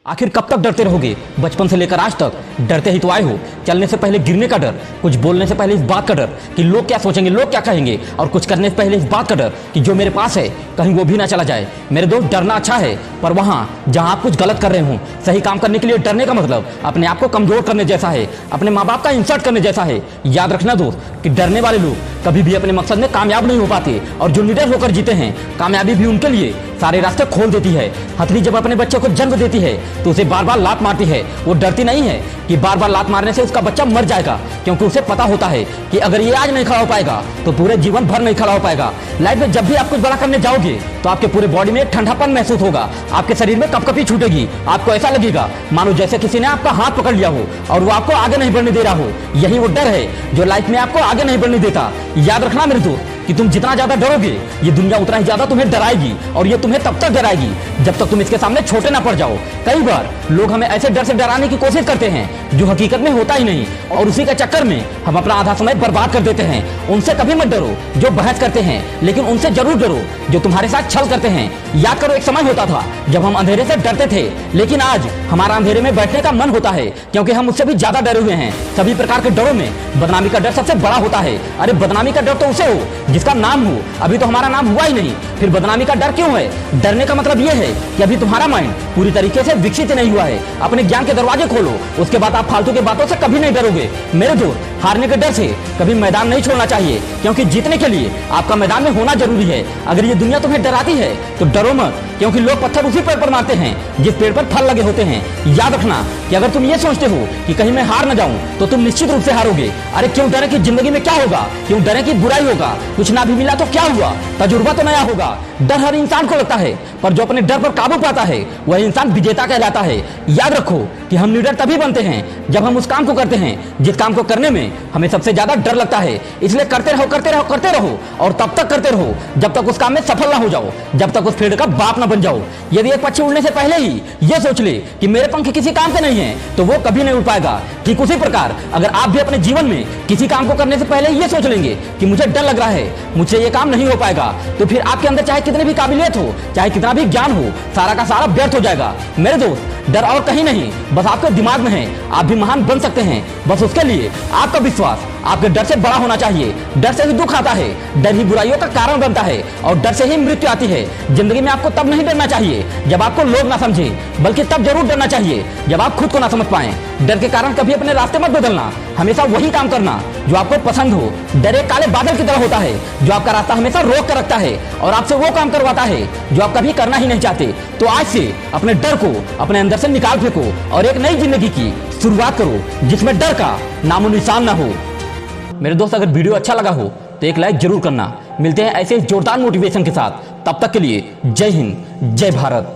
आखिर कब तक डरते रहोगे? बचपन से लेकर आज तक डरते ही तो आए हो। चलने से पहले गिरने का डर, कुछ बोलने से पहले इस बात का डर कि लोग क्या सोचेंगे, लोग क्या कहेंगे, और कुछ करने से पहले इस बात का डर कि जो मेरे पास है कहीं वो भी ना चला जाए। मेरे दोस्त, डरना अच्छा है, पर वहाँ जहाँ आप कुछ गलत कर रहे हो, सही काम करने के लिए डरने का मतलब अपने आप को कमजोर करने जैसा है, अपने माँ बाप का इंसल्ट करने जैसा है। याद रखना दोस्त कि डरने वाले लोग कभी भी अपने मकसद में कामयाब नहीं हो पाते, और जो निडर होकर जीते हैं, कामयाबी भी उनके लिए सारे रास्ते खोल देती है। हथनी जब अपने बच्चे को जन्म देती है तो उसे बार बार लात मारती है। वो डरती नहीं है कि बार बार लात मारने से उसका बच्चा मर जाएगा, क्योंकि उसे पता होता है कि अगर ये आज नहीं खड़ा हो पाएगा तो पूरे जीवन भर नहीं खड़ा हो पाएगा। लाइफ में जब भी आप कुछ बड़ा करने जाओगे तो आपके पूरे बॉडी में ठंडापन महसूस होगा, आपके शरीर में कपकपी छूटेगी, आपको ऐसा लगेगा मानो जैसे किसी ने आपका हाथ पकड़ लिया हो और वो आपको आगे नहीं बढ़ने दे रहा हो। यही वो डर है जो लाइफ में आपको आगे नहीं बढ़ने देता। याद रखना मेरे दोस्त कि तुम जितना ज्यादा डरोगे, ये दुनिया उतना ही ज्यादा तुम्हें डराएगी, और ये तुम्हें तब तक डराएगी जब तक तुम इसके सामने छोटे ना पड़ जाओ। कई बार लोग हमें ऐसे डर से डराने की कोशिश करते हैं जो हकीकत में होता ही नहीं, और उसी के चक्कर में हम अपना आधा समय बर्बाद कर देते हैं। उनसे कभी मत डरो जो बहस करते हैं, लेकिन उनसे जरूर डरो जो तुम्हारे साथ छल करते हैं। याद करो, एक समय होता था जब हम अंधेरे से डरते थे, लेकिन आज हमारा अंधेरे में बैठने का मन होता है, क्योंकि हम उससे भी ज्यादा डरे हुए हैं। सभी प्रकार के डरों में बदनामी का डर सबसे बड़ा होता है। अरे बदनामी का डर तो उसे हो जिसका नाम हो, अभी तो हमारा नाम हुआ ही नहीं, फिर बदनामी का डर क्यों है? डरने का मतलब यह है कि अभी तुम्हारा माइंड पूरी तरीके से विकसित नहीं हुआ है। अपने ज्ञान के दरवाजे खोलो, उसके बाद आप फालतू के बातों से कभी नहीं डरोगे। मेरे दोस्त, हारने के डर से कभी मैदान नहीं छोड़ना चाहिए, क्योंकि जीतने के लिए आपका मैदान में होना जरूरी है। अगर ये दुनिया तुम्हें डराती है तो डरो मत, क्योंकि लोग पत्थर उसी पेड़ पर मारते हैं जिस पेड़ पर फल लगे होते हैं। याद रखना कि अगर तुम ये सोचते हो कि कहीं मैं हार न जाऊं तो तुम निश्चित रूप से हारोगे। अरे क्यों डरे कि जिंदगी में क्या होगा, क्यों डरे कि बुराई होगा, कुछ ना भी मिला तो क्या हुआ, तजुर्बा तो नया होगा। डर हर इंसान को लगता है, पर जो अपने डर पर काबू पाता है वह इंसान विजेता कहलाता है। याद रखो कि हम निडर तभी बनते हैं जब हम उस काम को करते हैं जिस काम को करने में हमें सबसे ज्यादा डर लगता है। इसलिए करते रहो, करते रहो, करते रहो, और तब तक करते रहो जब तक उस काम में सफल ना हो जाओ, जब तक उस पेड़ का बाप ना बन जाओ। यदि एक पक्षी उड़ने से पहले ही ये सोच ले कि मेरे पंख किसी काम के नहीं है, तो वो कभी नहीं उड़ पाएगा। ठीक उसी प्रकार अगर आप भी अपने जीवन में किसी काम को करने से पहले ये सोच लेंगे कि मुझे डर लग रहा है, मुझसे ये काम नहीं हो पाएगा, तो फिर आपके अंदर चाहे कितनी भी काबिलियत हो, चाहे कितना भी ज्ञान हो, सारा का सारा व्यर्थ हो जाएगा। मेरे दोस्त, डर और कहीं नहीं, बस आपके दिमाग में है। आप भी महान बन सकते हैं, बस उसके लिए आपका विश्वास आपके डर से बड़ा होना चाहिए। डर से ही दुख आता है, डर ही बुराइयों का कारण बनता है, और डर से ही मृत्यु आती है। जिंदगी में आपको तब नहीं डरना चाहिए जब आपको लोग ना समझे, बल्कि तब जरूर डरना चाहिए जब आप खुद को ना समझ पाए। डर के कारण कभी अपने रास्ते मत बदलना, हमेशा वही काम करना जो आपको पसंद हो। डर एक काले बादल की तरह होता है जो आपका रास्ता हमेशा रोक कर रखता है और आपसे वो काम करवाता है जो आप कभी करना ही नहीं चाहते। तो आज से अपने डर को अपने अंदर से निकाल फेंको और एक नई जिंदगी की शुरुआत करो जिसमें डर का नामो निशान ना हो। मेरे दोस्त, अगर वीडियो अच्छा लगा हो तो एक लाइक जरूर करना। मिलते हैं ऐसे जोरदार मोटिवेशन के साथ, तब तक के लिए जय हिंद, जय भारत।